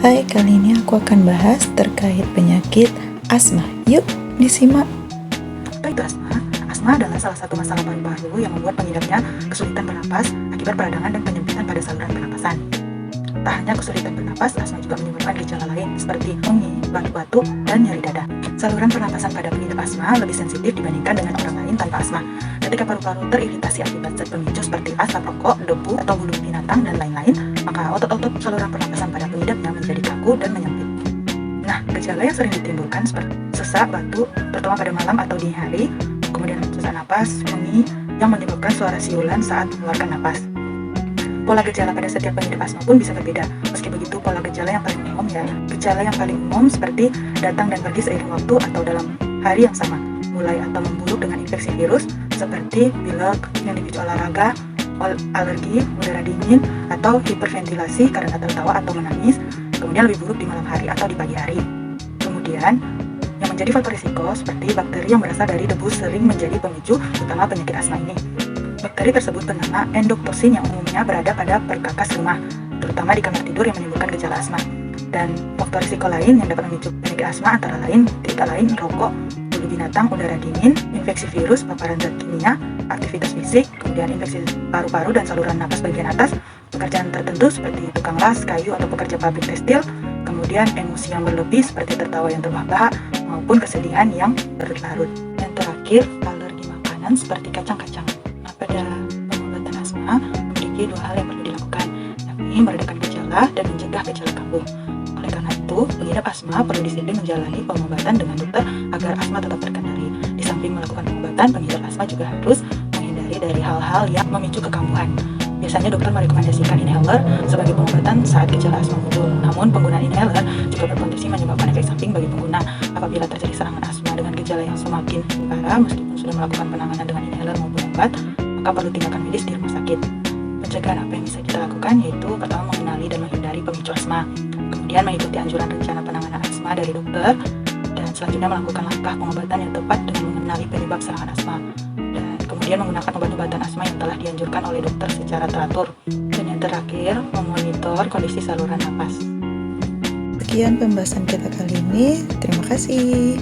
Hai, kali ini aku akan bahas terkait penyakit asma. Yuk, disimak. Apa itu asma? Asma adalah salah satu masalah paru-paru yang membuat pengidapnya kesulitan bernapas akibat peradangan dan penyempitan pada saluran pernapasan. Tak hanya kesulitan bernapas, asma juga menyebabkan gejala lain seperti nyeri, batuk-batuk, dan nyeri dada. Saluran pernapasan pada pengidap asma lebih sensitif dibandingkan dengan orang lain tanpa asma. Ketika paru-paru teriritasi akibat zat pemicu seperti asap rokok, debu, atau bulu binatang, dan lain-lain, maka otot-otot saluran pernapasan pada pengidapnya menjadi kaku dan menyempit. Nah, gejala yang sering ditimbulkan seperti sesak, batuk, terutama pada malam atau dini hari, kemudian sesak napas, nyeri, yang menyebabkan suara siulan saat mengeluarkan napas. Pola gejala pada setiap pengidap asma pun bisa berbeda. Meski begitu, pola gejala yang paling umum gejala yang paling umum seperti datang dan pergi seiring waktu atau dalam hari yang sama, mulai atau memburuk dengan infeksi virus seperti pilek yang dipicu olahraga, alergi, udara dingin, atau hiperventilasi karena tertawa atau menangis, kemudian lebih buruk di malam hari atau di pagi hari. Kemudian, yang menjadi faktor risiko seperti bakteri yang berasal dari debu sering menjadi pemicu utama penyakit asma ini. Bakteri tersebut bernama endoktosin yang umumnya berada pada perkakas rumah, terutama di kamar tidur yang menimbulkan gejala asma. Dan faktor risiko lain yang dapat memicu penyakit asma antara lain rokok, bulu binatang, udara dingin, infeksi virus, paparan zat kimia, aktivitas fisik, kemudian infeksi paru-paru dan saluran napas bagian atas, pekerjaan tertentu seperti tukang las, kayu, atau pekerja pabrik tekstil, kemudian emosi yang berlebih seperti tertawa yang terbahak-bahak, maupun kesedihan yang berlarut. Dan terakhir, alergi makanan seperti kacang-kacangan. Pada pengobatan asma memiliki dua hal yang perlu dilakukan, yakni meredakan gejala dan mencegah gejala kambuh. Oleh karena itu, pengidap asma perlu disiplin menjalani pengobatan dengan dokter agar asma tetap terkendali. Di samping melakukan pengobatan, pengidap asma juga harus menghindari dari hal-hal yang memicu kekambuhan. Biasanya dokter merekomendasikan inhaler sebagai pengobatan saat gejala asma muncul. Namun, penggunaan inhaler juga berpotensi menyebabkan efek samping bagi pengguna. Apabila terjadi serangan asma dengan gejala yang semakin parah, meskipun sudah melakukan penanganan dengan inhaler maupun obat, maka perlu tindakan medis di rumah sakit. Pencegahan apa yang bisa kita lakukan yaitu pertama mengenali dan menghindari pemicu asma, kemudian mengikuti anjuran rencana penanganan asma dari dokter, dan selanjutnya melakukan langkah pengobatan yang tepat dengan mengenali penyebab serangan asma, dan kemudian menggunakan obat-obatan asma yang telah dianjurkan oleh dokter secara teratur. Dan yang terakhir, memonitor kondisi saluran napas. Sekian pembahasan kita kali ini. Terima kasih.